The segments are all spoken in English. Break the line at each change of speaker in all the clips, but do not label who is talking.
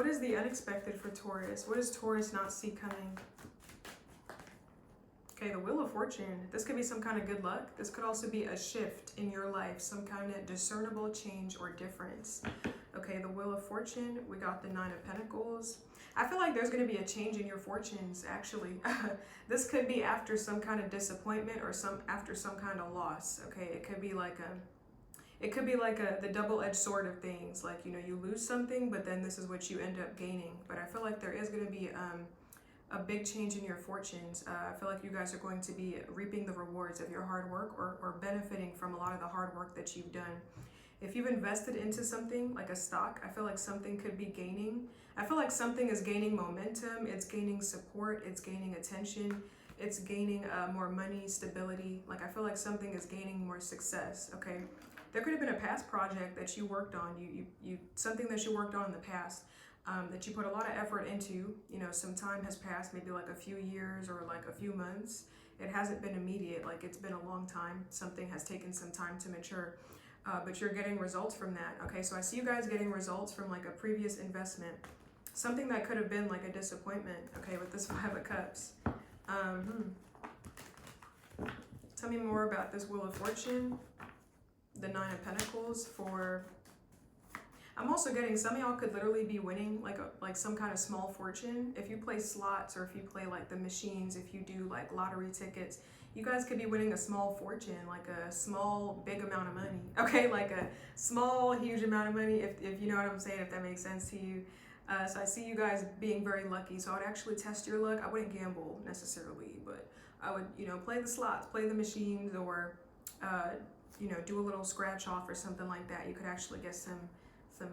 is the unexpected for Taurus? What does Taurus not see coming? Okay, the Wheel of Fortune. This could be some kind of good luck. This could also be a shift in your life, some kind of discernible change or difference. Okay, the Wheel of Fortune. We got the Nine of Pentacles. I feel like there's going to be a change in your fortunes, actually. This could be after some kind of disappointment or after some kind of loss. Okay, it could be like the double-edged sword of things. Like, you know, you lose something, but then this is what you end up gaining. But I feel like there is going to be a big change in your fortunes. I feel like you guys are going to be reaping the rewards of your hard work or benefiting from a lot of the hard work that you've done. If you've invested into something like a stock, I feel like something could be gaining. I feel like something is gaining momentum. It's gaining support. It's gaining attention. It's gaining more money, stability. Like, I feel like something is gaining more success, okay? There could have been a past project that you worked on, something that you worked on in the past, that you put a lot of effort into. You know, some time has passed, maybe like a few years or like a few months. It hasn't been immediate, like it's been a long time. Something has taken some time to mature, but you're getting results from that. Okay, so I see you guys getting results from like a previous investment, something that could have been like a disappointment, okay, with this Five of Cups. Tell me more about this Wheel of Fortune, the Nine of Pentacles for... I'm also getting some of y'all could literally be winning like some kind of small fortune. If you play slots or if you play like the machines, if you do like lottery tickets, you guys could be winning a small fortune, like a small, big amount of money. Okay, like a small, huge amount of money, if you know what I'm saying, if that makes sense to you. So I see you guys being very lucky. So I would actually test your luck. I wouldn't gamble necessarily, but I would, you know, play the slots, play the machines, or, you know, do a little scratch off or something like that. You could actually get some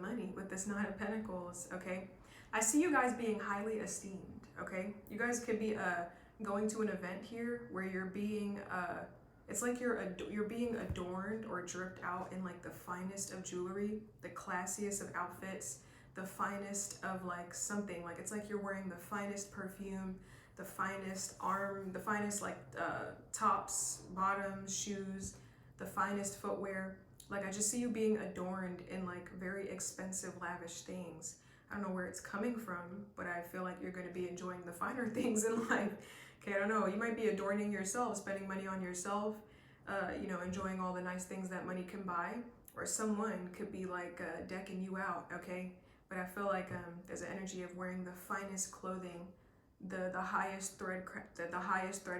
money with this Nine of Pentacles, okay? I see you guys being highly esteemed, okay? You guys could be going to an event here where you're being, it's like you're being adorned or dripped out in like the finest of jewelry, the classiest of outfits, the finest of like something. Like, it's like you're wearing the finest perfume, the finest like tops, bottoms, shoes, the finest footwear. Like, I just see you being adorned in like very expensive, lavish things. I don't know where it's coming from, but I feel like you're going to be enjoying the finer things in life. Okay, I don't know. You might be adorning yourself, spending money on yourself, you know, enjoying all the nice things that money can buy. Or someone could be like decking you out, okay? But I feel like there's an energy of wearing the finest clothing, the highest thread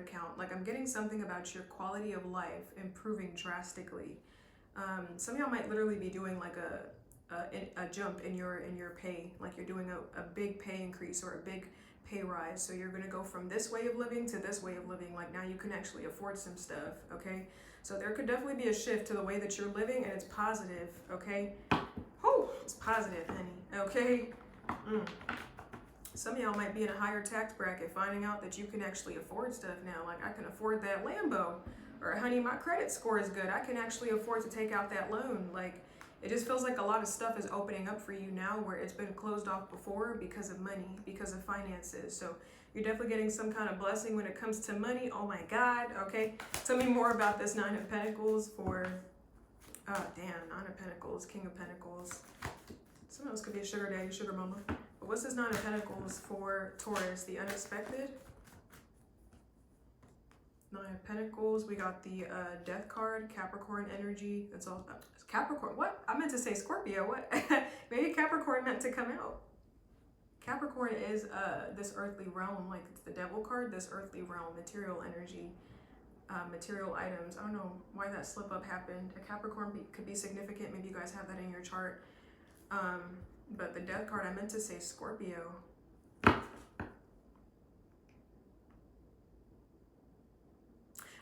count. Like, I'm getting something about your quality of life improving drastically. Some of y'all might literally be doing like a jump in your pay, like you're doing a big pay increase or a big pay rise. So you're gonna go from this way of living to this way of living. Like, now you can actually afford some stuff, okay? So there could definitely be a shift to the way that you're living, and it's positive, okay? Oh, it's positive, honey, okay? Some of y'all might be in a higher tax bracket, finding out that you can actually afford stuff now. Like, I can afford that Lambo. Or, honey, my credit score is good. I can actually afford to take out that loan. Like, it just feels like a lot of stuff is opening up for you now where it's been closed off before because of money, because of finances. So you're definitely getting some kind of blessing when it comes to money. Oh my God, okay? Tell me more about this Nine of Pentacles for, Nine of Pentacles, King of Pentacles. Someone else could be a sugar daddy, sugar mama. But what's this Nine of Pentacles for Taurus, the unexpected? Nine of Pentacles, we got the Death card, Capricorn energy. That's all. Capricorn, what? I meant to say Scorpio, what? Maybe Capricorn meant to come out. Capricorn is this earthly realm, like it's the Devil card, this earthly realm, material energy, material items. I don't know why that slip up happened. A Capricorn could be significant. Maybe you guys have that in your chart. But the Death card, I meant to say Scorpio.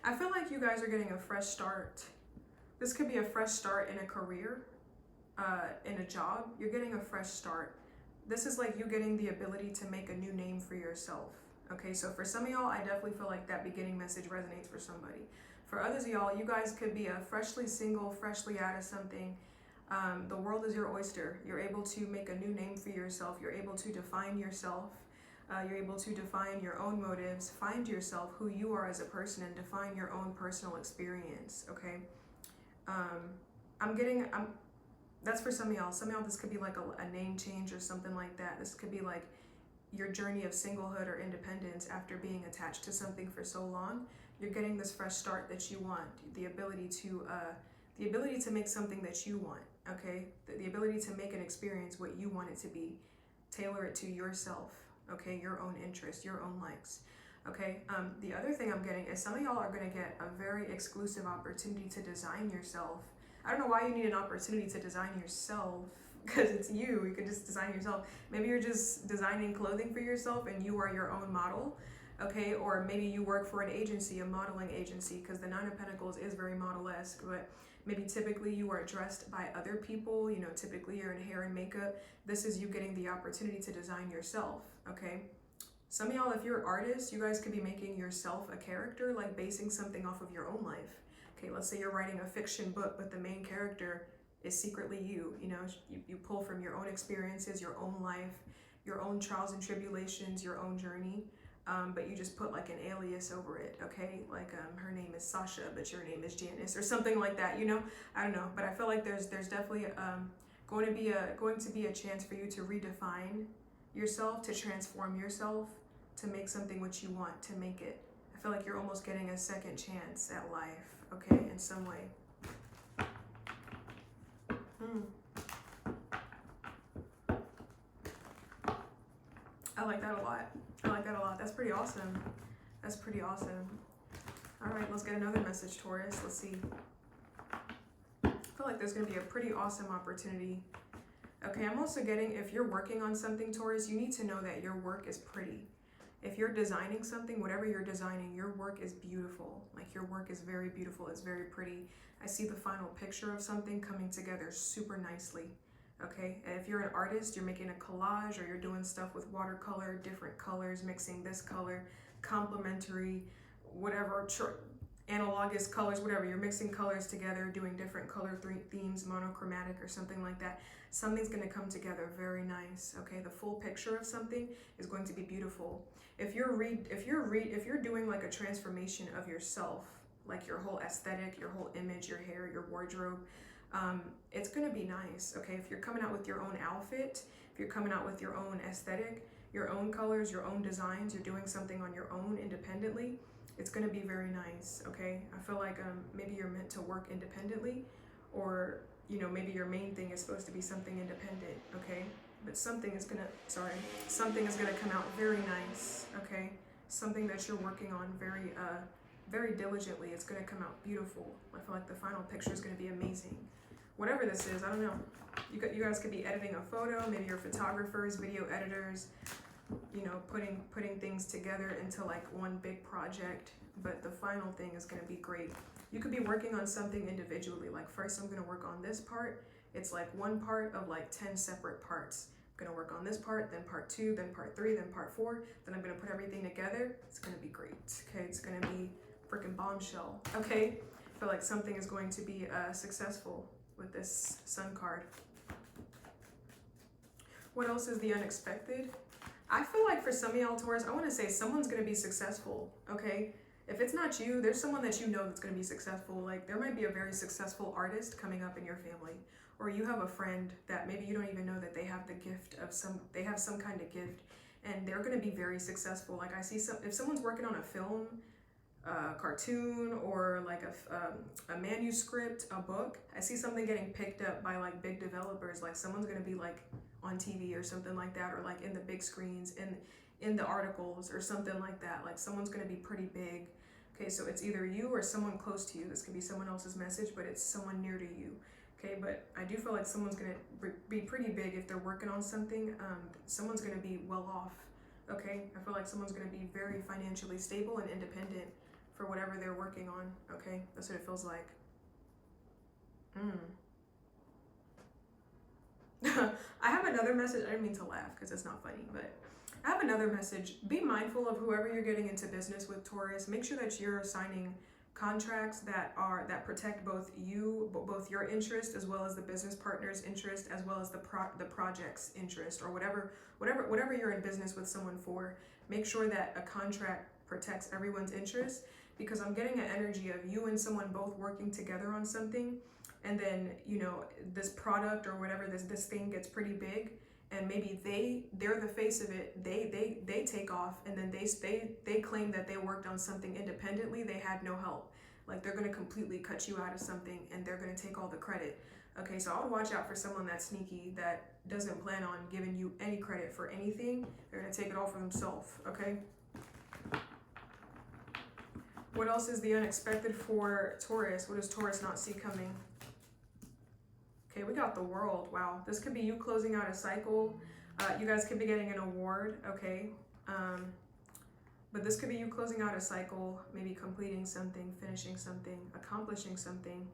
I feel like you guys are getting a fresh start. This could be a fresh start in a career, in a job. You're getting a fresh start. This is like you getting the ability to make a new name for yourself. Okay, so for some of y'all, I definitely feel like that beginning message resonates for somebody. For others of y'all, you guys could be a freshly single, freshly out of something. The world is your oyster. You're able to make a new name for yourself. You're able to define yourself. You're able to define your own motives, find yourself, who you are as a person, and define your own personal experience, okay? That's for some of y'all. Some of y'all, this could be like a name change or something like that. This could be like your journey of singlehood or independence after being attached to something for so long. You're getting this fresh start that you want, the ability to make something that you want, okay? The ability to make an experience what you want it to be, tailor it to yourself, okay? Your own interest, your own likes, okay? The other thing I'm getting is some of y'all are gonna get a very exclusive opportunity to design yourself. I don't know why you need an opportunity to design yourself, because it's you can just design yourself. Maybe you're just designing clothing for yourself and you are your own model, okay? Or maybe you work for an agency, a modeling agency, because the Nine of Pentacles is very model-esque, but maybe typically you are dressed by other people, you know, typically you're in hair and makeup. This is you getting the opportunity to design yourself, okay? Some of y'all, if you're artists, you guys could be making yourself a character, like basing something off of your own life. Okay, let's say you're writing a fiction book, but the main character is secretly you. You know, you pull from your own experiences, your own life, your own trials and tribulations, your own journey, but you just put like an alias over it, okay? Like her name is Sasha, but your name is Janice or something like that, you know? I don't know, but I feel like there's definitely going to be a chance for you to redefine yourself, to transform yourself, to make something what you want, to make it. I feel like you're almost getting a second chance at life, okay, in some way. I like that a lot. I like that a lot. That's pretty awesome. That's pretty awesome. All right, let's get another message, Taurus. Let's see. I feel like there's going to be a pretty awesome opportunity. Okay, I'm also getting, if you're working on something, Taurus, you need to know that your work is pretty. If you're designing something, whatever you're designing, your work is beautiful. Like your work is very beautiful. It's very pretty. I see the final picture of something coming together super nicely. Okay, and if you're an artist, you're making a collage or you're doing stuff with watercolor, different colors, mixing this color, complementary, whatever, analogous colors, whatever, you're mixing colors together, doing different color themes, monochromatic or something like that. Something's going to come together very nice. Okay, the full picture of something is going to be beautiful. If you're doing like a transformation of yourself, like your whole aesthetic, your whole image, your hair, your wardrobe, it's going to be nice. Okay, if you're coming out with your own outfit, if you're coming out with your own aesthetic, your own colors, your own designs, you're doing something on your own independently, it's going to be very nice. Okay, I feel like maybe you're meant to work independently, or you know, maybe your main thing is supposed to be something independent. Okay, but something is gonna come out very nice. Okay, something that you're working on very diligently. It's gonna come out beautiful. I feel like the final picture is gonna be amazing. Whatever this is, I don't know. You guys could be editing a photo. Maybe you're photographers, video editors. You know, putting things together into like one big project. But the final thing is gonna be great. You could be working on something individually. Like first, I'm gonna work on this part. It's like one part of like 10 separate parts. I'm gonna work on this part, then part 2, then part 3, then part 4. Then I'm gonna put everything together. It's gonna be great. Okay, it's gonna be freaking bombshell. Okay, I feel like something is going to be successful with this Sun card. What else is the unexpected? I feel like for some of y'all, Taurus, I want to say someone's going to be successful, okay? If it's not you, there's someone that you know that's going to be successful. Like there might be a very successful artist coming up in your family, or you have a friend that maybe you don't even know that they have the gift of they have some kind of gift, and they're going to be very successful. Like I see if someone's working on a film, cartoon, or like a manuscript, a book, I see something getting picked up by like big developers. Like someone's going to be like on TV or something like that, or like in the big screens, in the articles or something like that. Like someone's going to be pretty big. Okay, so it's either you or someone close to you. This could be someone else's message, but it's someone near to you. Okay, but I do feel like someone's going to be pretty big if they're working on something. Someone's going to be well off. Okay, I feel like someone's going to be very financially stable and independent for whatever they're working on. Okay, that's what it feels like. I have another message. I didn't mean to laugh because it's not funny, but I have another message. Be mindful of whoever you're getting into business with, Taurus. Make sure that you're signing contracts that protect both your interest as well as the business partner's interest, as well as the project's interest, or whatever you're in business with someone for. Make sure that a contract protects everyone's interest, because I'm getting an energy of you and someone both working together on something, and then, you know, this product or whatever, this thing gets pretty big, and maybe they're the face of it, they take off, and then they claim that they worked on something independently, they had no help. Like, they're going to completely cut you out of something, and they're going to take all the credit. Okay, so I would watch out for someone that's sneaky, that doesn't plan on giving you any credit for anything. They're going to take it all for themselves, okay? What else is the unexpected for Taurus? What does Taurus not see coming? Okay, we got the World. Wow, this could be you closing out a cycle. You guys could be getting an award, okay? But this could be you closing out a cycle, maybe completing something, finishing something, accomplishing something.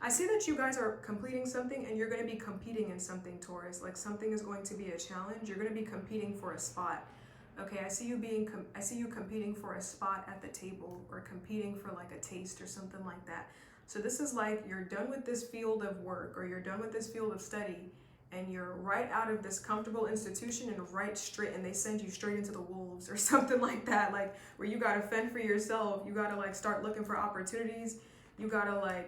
I see that you guys are completing something, and you're going to be competing in something, Taurus. Like, something is going to be a challenge. You're going to be competing for a spot. Okay, I see you competing for a spot at the table, or competing for like a taste or something like that. So this is like you're done with this field of work, or you're done with this field of study, and you're right out of this comfortable institution and right straight, and they send you straight into the wolves or something like that, like where you gotta fend for yourself. You gotta like start looking for opportunities. You gotta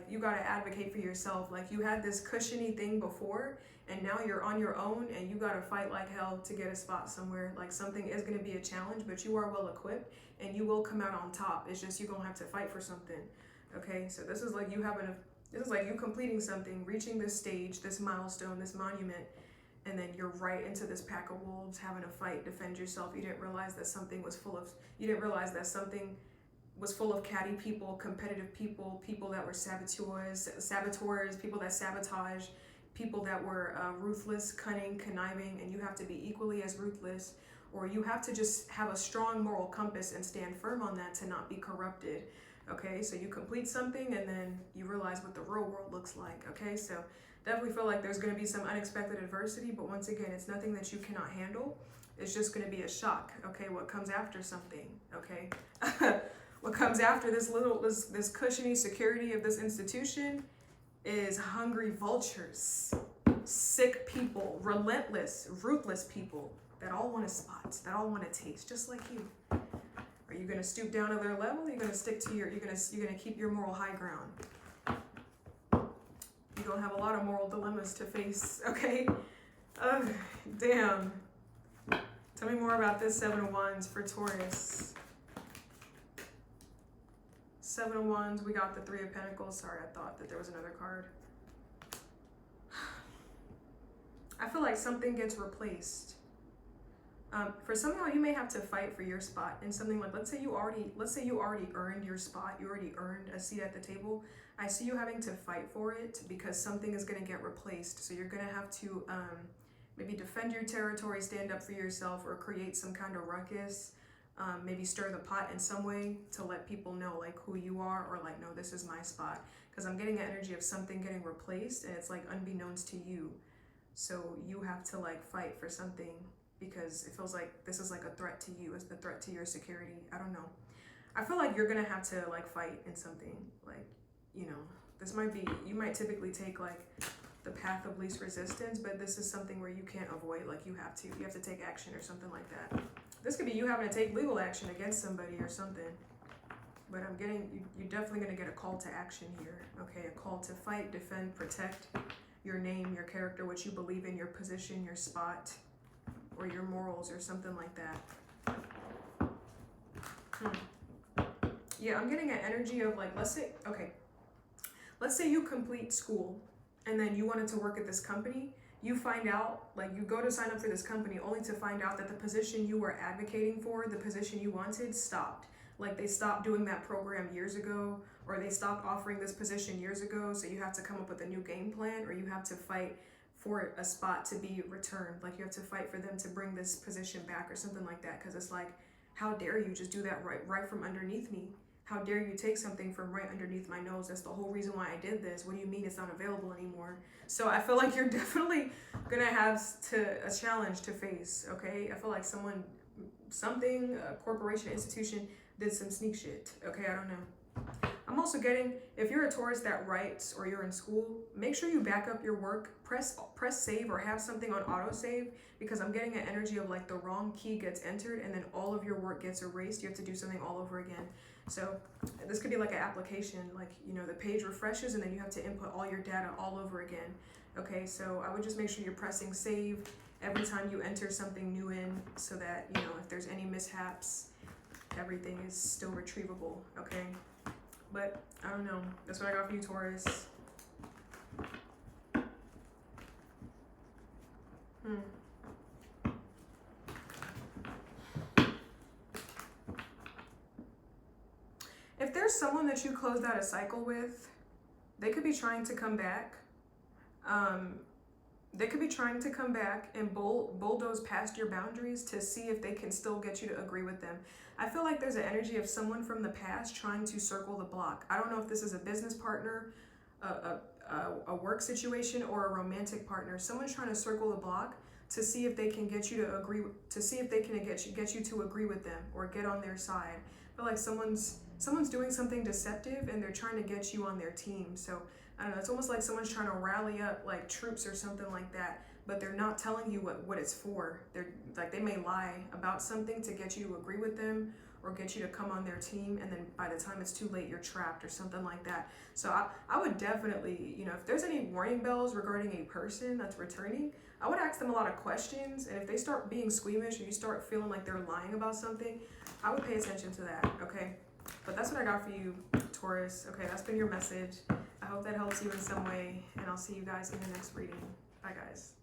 advocate for yourself. Like, you had this cushiony thing before, and now you're on your own, and you gotta fight like hell to get a spot somewhere. Like, something is gonna be a challenge, but you are well equipped, and you will come out on top. It's just you're gonna have to fight for something. Okay, so this is like you completing something, reaching this stage, this milestone, this monument, and then you're right into this pack of wolves having a fight, defend yourself. You didn't realize that something was full of catty people, competitive people, people that were saboteurs, people that sabotage, people that were ruthless, cunning, conniving, and you have to be equally as ruthless, or you have to just have a strong moral compass and stand firm on that to not be corrupted. Okay, so you complete something, and then you realize what the real world looks like. Okay, so definitely feel like there's going to be some unexpected adversity, but once again, it's nothing that you cannot handle. It's just going to be a shock. Okay, what comes after something? Okay. What comes after this cushiony security of this institution is hungry vultures, sick people, relentless, ruthless people that all want a spot, that all want a taste, just like you. Are you gonna stoop down to their level? You're gonna stick to you're gonna keep your moral high ground. You're gonna have a lot of moral dilemmas to face, okay? Damn. Tell me more about this 7 of Wands for Taurus. 7 of Wands, we got the 3 of Pentacles. Sorry, I thought that there was another card. I feel like something gets replaced. For some of y'all, you may have to fight for your spot in something. Like, let's say you already earned your spot. You already earned a seat at the table. I see you having to fight for it because something is going to get replaced. So you're going to have to maybe defend your territory, stand up for yourself, or create some kind of ruckus. Maybe stir the pot in some way to let people know like who you are, or like, no, this is my spot. Because I'm getting an energy of something getting replaced, and it's like unbeknownst to you. So you have to like fight for something, because it feels like this is like a threat to you. It's the threat to your security. I don't know. I feel like you're gonna have to like fight in something. Like, you know, this might be, you might typically take like the path of least resistance, but this is something where you can't avoid. Like, you have to take action or something like that. This could be you having to take legal action against somebody or something. But I'm getting, you're definitely going to get a call to action here. Okay, a call to fight, defend, protect your name, your character, what you believe in, your position, your spot, or your morals or something like that. Yeah, I'm getting an energy of like, let's say you complete school and then you wanted to work at this company. You find out, like, you go to sign up for this company only to find out that the position you were advocating for, the position you wanted, stopped. Like, they stopped doing that program years ago, or they stopped offering this position years ago, so you have to come up with a new game plan, or you have to fight for a spot to be returned. Like, you have to fight for them to bring this position back or something like that, because it's like, how dare you just do that right from underneath me? How dare you take something from right underneath my nose? That's the whole reason why I did this. What do you mean it's not available anymore? So I feel like you're definitely gonna have a challenge to face, okay? I feel like a corporation, institution did some sneak shit, okay? I don't know. I'm also getting, if you're a Taurus that writes or you're in school, make sure you back up your work, press save or have something on autosave, because I'm getting an energy of like the wrong key gets entered and then all of your work gets erased. You have to do something all over again. So this could be like an application, like, you know, the page refreshes and then you have to input all your data all over again. Okay, so I would just make sure you're pressing save every time you enter something new in, so that, you know, if there's any mishaps, everything is still retrievable, okay? But I don't know. That's what I got for you, Taurus. If there's someone that you closed out a cycle with, they could be trying to come back. They could be trying to come back and bulldoze past your boundaries to see if they can still get you to agree with them. I feel like there's an energy of someone from the past trying to circle the block. I don't know if this is a business partner, a work situation, or a romantic partner. Someone's trying to circle the block to see if they can get you to agree, to see if they can get you to agree with them or get on their side. I feel like someone's doing something deceptive and they're trying to get you on their team. So I don't know, it's almost like someone's trying to rally up like troops or something like that, but they're not telling you what it's for. They're like, they may lie about something to get you to agree with them or get you to come on their team, and then by the time it's too late, you're trapped or something like that. So I would definitely, you know, if there's any warning bells regarding a person that's returning, I would ask them a lot of questions, and if they start being squeamish or you start feeling like they're lying about something, I would pay attention to that, okay? But that's what I got for you, Taurus. Okay, that's been your message. I hope that helps you in some way, and I'll see you guys in the next reading. Bye, guys.